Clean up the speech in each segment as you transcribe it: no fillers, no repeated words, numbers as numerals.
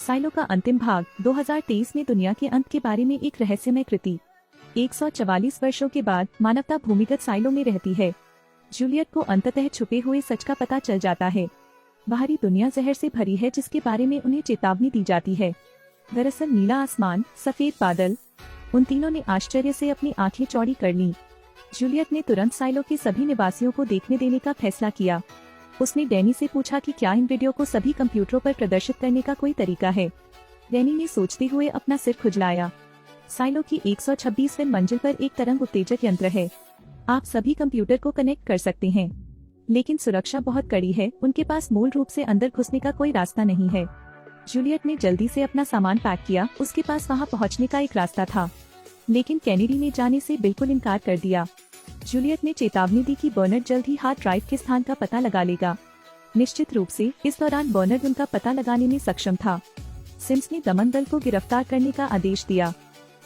Silo का अंतिम भाग 2023 में दुनिया के अंत के बारे में एक रहस्यमय कृति। 144 वर्षों के बाद मानवता भूमिगत साइलो में रहती है। जूलियट को अंततः छुपे हुए सच का पता चल जाता है। बाहरी दुनिया जहर से भरी है जिसके बारे में उन्हें चेतावनी दी जाती है। दरअसल नीला आसमान, सफेद बादल, उन तीनों ने आश्चर्य से अपनी आंखें चौड़ी कर लीं। जूलियट ने तुरंत साइलो के सभी निवासियों को देखने देने का फैसला किया। उसने डैनी से पूछा कि क्या इन वीडियो को सभी कंप्यूटरों पर प्रदर्शित करने का कोई तरीका है। डैनी ने सोचते हुए अपना सिर खुजलाया। साइलो की 126वीं मंजिल पर एक तरंग उत्तेजक यंत्र है। आप सभी कंप्यूटर को कनेक्ट कर सकते हैं, लेकिन सुरक्षा बहुत कड़ी है। उनके पास मूल रूप से अंदर घुसने का कोई रास्ता नहीं है। जूलियट ने जल्दी से अपना सामान पैक किया। उसके पास वहां पहुंचने का एक रास्ता था, लेकिन कैनेडी ने जाने से बिल्कुल इनकार कर दिया। जूलियट ने चेतावनी दी कि बर्नर्ड जल्द ही हार्ड ड्राइव के स्थान का पता लगा लेगा। निश्चित रूप से इस दौरान बर्नर्ड उनका पता लगाने में सक्षम था। सिम्स ने दमन दल को गिरफ्तार करने का आदेश दिया।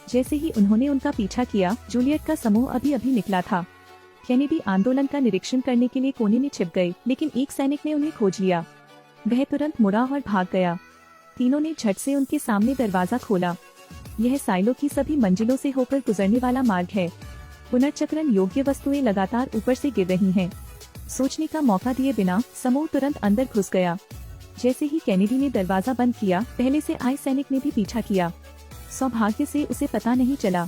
जैसे ही उन्होंने उनका पीछा किया, जूलियट का समूह अभी अभी निकला था। कैनेडी आंदोलन का निरीक्षण करने के लिए कोने में छिप गए, लेकिन एक सैनिक ने उन्हें खोज लिया। वह तुरंत मुड़ा और भाग गया। तीनों ने झट से उनके सामने दरवाजा खोला। यह साइलो की सभी मंजिलों से होकर गुजरने वाला मार्ग है। पुनर्चक्रण योग्य वस्तुएं लगातार ऊपर से गिर रही हैं। सोचने का मौका दिए बिना समूह तुरंत अंदर घुस गया। जैसे ही कैनेडी ने दरवाजा बंद किया, पहले से आए सैनिक ने भी पीछा किया। सौभाग्य से उसे पता नहीं चला।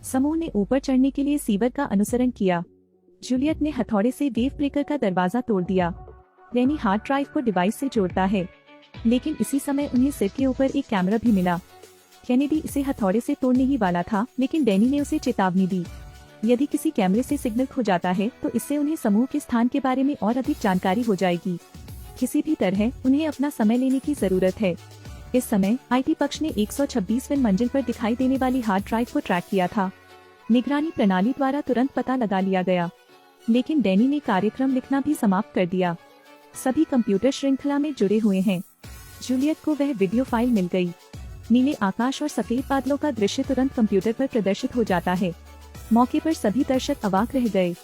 समूह ने ऊपर चढ़ने के लिए सीवर का अनुसरण किया। जूलियट ने हथौड़े से वेव ब्रेकर का दरवाजा तोड़ दिया। डैनी हार्ड ड्राइव को डिवाइस से जोड़ता है, लेकिन इसी समय उन्हें सिर के ऊपर एक कैमरा भी मिला। कैनेडी इसे हथौड़े से तोड़ने ही वाला था, लेकिन डैनी ने उसे चेतावनी दी। यदि किसी कैमरे से सिग्नल खो जाता है तो इससे उन्हें समूह के स्थान के बारे में और अधिक जानकारी हो जाएगी। किसी भी तरह उन्हें अपना समय लेने की जरूरत है। इस समय आईटी पक्ष ने 126वीं मंजिल पर दिखाई देने वाली हार्ड ड्राइव को ट्रैक किया था। निगरानी प्रणाली द्वारा तुरंत पता लगा लिया गया, लेकिन डैनी ने कार्यक्रम लिखना भी समाप्त कर दिया। सभी कंप्यूटर श्रृंखला में जुड़े हुए हैं। जूलियट को वह वीडियो फाइल मिल गई। नीले आकाश और सफेद बादलों का दृश्य तुरंत कंप्यूटर पर प्रदर्शित हो जाता है। मौके पर सभी दर्शक अवाक रह गए।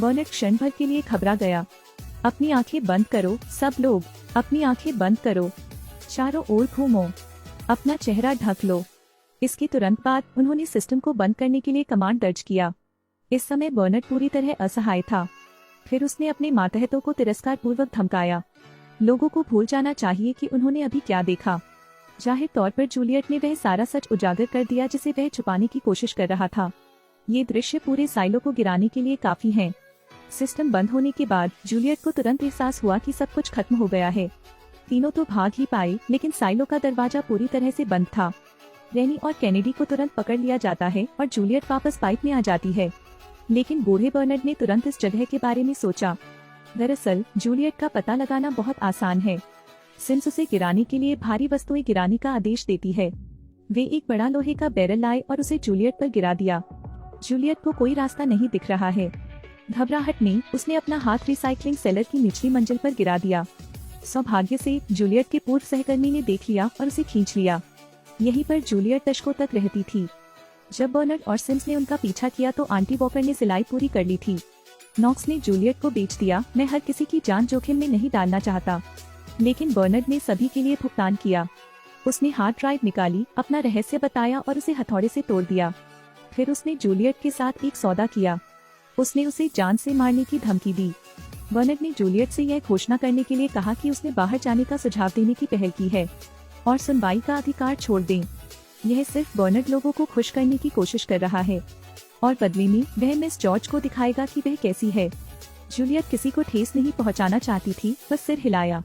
बर्नर्ड क्षण भर के लिए घबरा गया। अपनी आंखें बंद करो सब लोग, अपनी आंखें बंद करो, चारों ओर घूमो, अपना चेहरा ढक लो। इसके तुरंत बाद उन्होंने सिस्टम को बंद करने के लिए कमांड दर्ज किया। इस समय बर्नर्ड पूरी तरह असहाय था। फिर उसने अपने मातहतों को तिरस्कार पूर्वक धमकाया। लोगों को भूल जाना चाहिए कि उन्होंने अभी क्या देखा। जाहिर तौर पर जूलियट ने वह सारा सच उजागर कर दिया जिसे वह छुपाने की कोशिश कर रहा था। ये दृश्य पूरे साइलो को गिराने के लिए काफी है। सिस्टम बंद होने के बाद जूलियट को तुरंत एहसास हुआ कि सब कुछ खत्म हो गया है। तीनों तो भाग ही पाए, लेकिन साइलो का दरवाजा पूरी तरह से बंद था। डैनी और कैनेडी को तुरंत पकड़ लिया जाता है और जूलियट वापस पाइप में आ जाती है। लेकिन बूढ़े बर्नर्ड ने तुरंत इस जगह के बारे में सोचा। दरअसल जूलियट का पता लगाना बहुत आसान है। सिम्स उसे गिराने के लिए भारी वस्तुएं गिराने का आदेश देती है। वे एक बड़ा लोहे का बैरल लाए और उसे जूलियट पर गिरा दिया। जूलियट को कोई रास्ता नहीं दिख रहा है। घबराहट में उसने अपना हाथ रिसाइकलिंग सेलर की निचली मंजिल पर गिरा दिया। सौभाग्य से जूलियट के पूर्व सहकर्मी ने देख लिया और उसे खींच लिया। यहीं पर जूलियट दशकों तक रहती थी। जब बर्नर्ड और सिम्स ने उनका पीछा किया तो आंटी वॉकर ने सिलाई पूरी कर ली थी। नॉक्स ने जूलियट को बेच दिया। मैं हर किसी की जान जोखिम में नहीं डालना चाहता, लेकिन बर्नर्ड ने सभी के लिए भुगतान किया। उसने हार्ड ड्राइव निकाली, अपना रहस्य बताया और उसे हथौड़े से तोड़ दिया। फिर उसने जूलियट के साथ एक सौदा किया। उसने उसे जान से मारने की धमकी दी। बर्नर्ड ने जूलियट से यह घोषणा करने के लिए कहा कि उसने बाहर जाने का सुझाव देने की पहल की है और सुनवाई का अधिकार छोड़ दें। यह सिर्फ बर्नर्ड लोगों को खुश करने की कोशिश कर रहा है और बदले में वह मिस जॉर्ज को दिखाएगा कि वह कैसी है। जूलियट किसी को ठेस नहीं पहुंचाना चाहती थी, बस सिर हिलाया।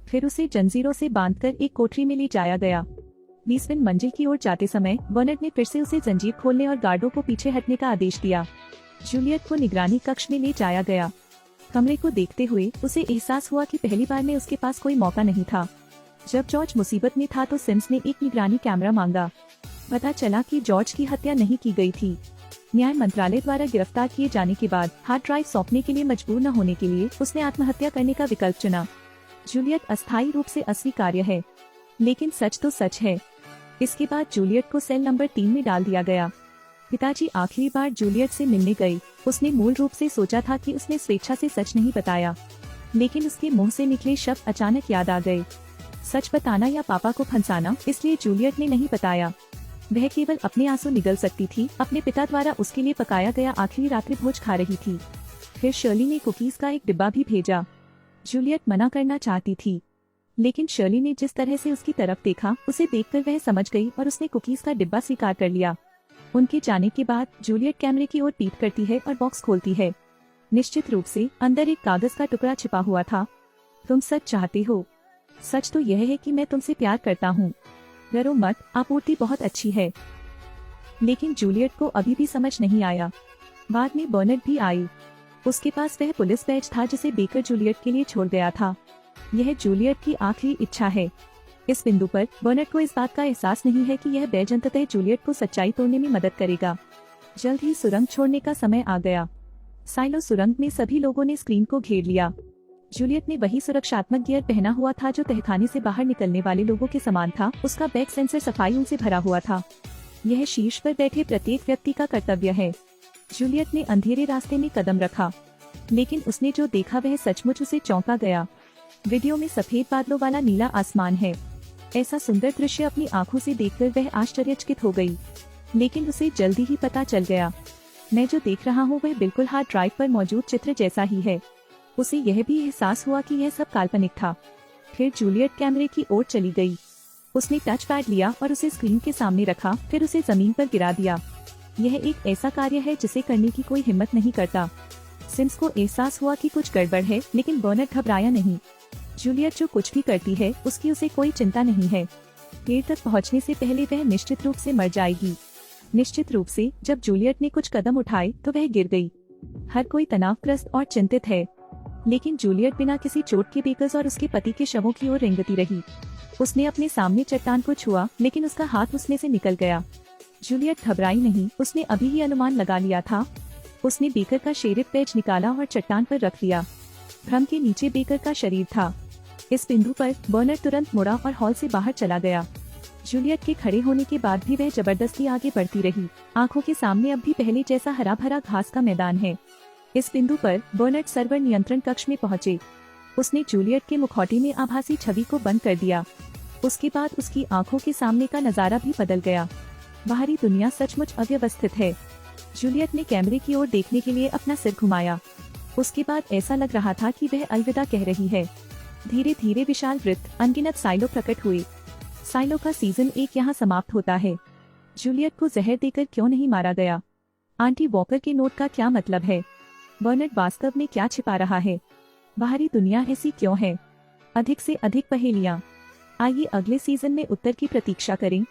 फिर उसे जंजीरों से बांधकर एक कोठरी में ले जाया गया। 20वीं मंजिल की ओर जाते समय बर्नर्ड ने फिर से उसे जंजीर खोलने और गार्डों को पीछे हटने का आदेश दिया। जूलियट को निगरानी कक्ष में ले जाया गया। कमरे को देखते हुए उसे एहसास हुआ कि पहली बार में उसके पास कोई मौका नहीं था। जब जॉर्ज मुसीबत में था तो सिम्स ने एक निगरानी कैमरा मांगा। पता चला कि जॉर्ज की हत्या नहीं की गई थी। न्याय मंत्रालय द्वारा गिरफ्तार किए जाने के बाद हार्ड ड्राइव सौंपने के लिए मजबूर न होने के लिए उसने आत्महत्या करने का विकल्प चुना। जूलियट अस्थायी रूप से अस्वीकार्य है, लेकिन सच तो सच है। इसके बाद जूलियट को सेल नंबर 3 में डाल दिया गया। पिताजी आखिरी बार जूलियट से मिलने गए। उसने मूल रूप से सोचा था कि उसने स्वेच्छा से सच नहीं बताया, लेकिन उसके मुंह से निकले शब्द अचानक याद आ गए। सच बताना या पापा को फंसाना, इसलिए जूलियट ने नहीं बताया। वह केवल अपने आंसू निगल सकती थी। अपने पिता द्वारा उसके लिए पकाया गया आखिरी रात्रि भोज खा रही थी। फिर शर्ली ने कुकीज का एक डिब्बा भी भेजा। जूलियट मना करना चाहती थी, लेकिन शर्ली ने जिस तरह से उसकी तरफ देखा, उसे देखकर वह समझ गई और उसने कुकीज का डिब्बा स्वीकार कर लिया। उनके जाने के बाद जूलियट कैमरे की ओर पीठ करती है और बॉक्स खोलती है। निश्चित रूप से अंदर एक कागज का टुकड़ा छिपा हुआ था। तुम सच चाहते हो? सच तो यह है कि मैं तुमसे प्यार करता हूँ। डरो मत, आपूर्ति बहुत अच्छी है। लेकिन जूलियट को अभी भी समझ नहीं आया। बाद में बर्नार्ड भी आई। उसके पास वह पुलिस बैज था जिसे बेकर जूलियट के लिए छोड़ गया था। यह जूलियट की आखिरी इच्छा है। इस बिंदु पर बर्नार्ड को इस बात का एहसास नहीं है कि यह बैज अंततः जूलियट को सच्चाई तोड़ने में मदद करेगा। जल्द ही सुरंग छोड़ने का समय आ गया। साइलो सुरंग में सभी लोगों ने स्क्रीन को घेर लिया। जूलियट ने वही सुरक्षात्मक गियर पहना हुआ था जो तहखाने से बाहर निकलने वाले लोगों के समान था। उसका बैक सेंसर सफाई से भरा हुआ था। यह शीर्ष पर बैठे प्रत्येक व्यक्ति का कर्तव्य है। जूलियट ने अंधेरे रास्ते में कदम रखा, लेकिन उसने जो देखा वह सचमुच उसे चौंका गया। वीडियो में सफेद बादलों वाला नीला आसमान है। ऐसा सुंदर दृश्य अपनी आंखों से देखकर वह आश्चर्यचकित हो गई। लेकिन उसे जल्दी ही पता चल गया, मैं जो देख रहा हूँ वह बिल्कुल हार्ड ड्राइव पर मौजूद चित्र जैसा ही है। उसे यह भी एहसास हुआ कि यह सब काल्पनिक था। फिर जूलियट कैमरे की ओर चली गई। उसने टच पैड लिया और उसे स्क्रीन के सामने रखा, फिर उसे जमीन पर गिरा दिया। यह एक ऐसा कार्य है जिसे करने की कोई हिम्मत नहीं करता। सिम्स को एहसास हुआ कि कुछ गड़बड़ है, लेकिन बर्नार्ड घबराया नहीं। जूलियट जो कुछ भी करती है उसकी उसे कोई चिंता नहीं है। पेड़ तक पहुंचने से पहले वह निश्चित रूप से मर जाएगी। निश्चित रूप से जब जूलियट ने कुछ कदम उठाए तो वह गिर गई। हर कोई तनावग्रस्त और चिंतित है, लेकिन जूलियट बिना किसी चोट के बेकर्स और उसके पति के शवों की ओर रेंगती रही। उसने अपने सामने चट्टान को छुआ, लेकिन उसका हाथ उसमें से निकल गया। जूलियट घबराई नहीं, उसने अभी ही अनुमान लगा लिया था। उसने बेकर का शेरिफ बैज निकाला और चट्टान पर रख दिया। भ्रम के नीचे बेकर का शरीर था। इस बिंदु पर बर्नार्ड तुरंत मुड़ा और हॉल से बाहर चला गया। जूलियट के खड़े होने के बाद भी वह जबरदस्ती आगे बढ़ती रही। आंखों के सामने अब भी पहले जैसा हरा भरा घास का मैदान है। इस बिंदु पर बर्नार्ड सर्वर नियंत्रण कक्ष में पहुंचे। उसने जूलियट के मुखौटे में आभासी छवि को बंद कर दिया। उसके बाद उसकी आंखों के सामने का नजारा भी बदल गया। बाहरी दुनिया सचमुच अव्यवस्थित है। जूलियट ने कैमरे की ओर देखने के लिए अपना सिर घुमाया। उसके बाद ऐसा लग रहा था कि वह अलविदा कह रही है। धीरे धीरे विशाल वृत्त, अनगिनत साइलो प्रकट हुए। साइलो का सीजन 1 यहाँ समाप्त होता है। जूलियट को जहर देकर क्यों नहीं मारा गया? आंटी वॉकर के नोट का क्या मतलब है? बर्नार्ड वास्तव में क्या छिपा रहा है? बाहरी दुनिया ऐसी क्यों है? अधिक से अधिक पहेलियाँ। आइए अगले सीजन में उत्तर की प्रतीक्षा करें।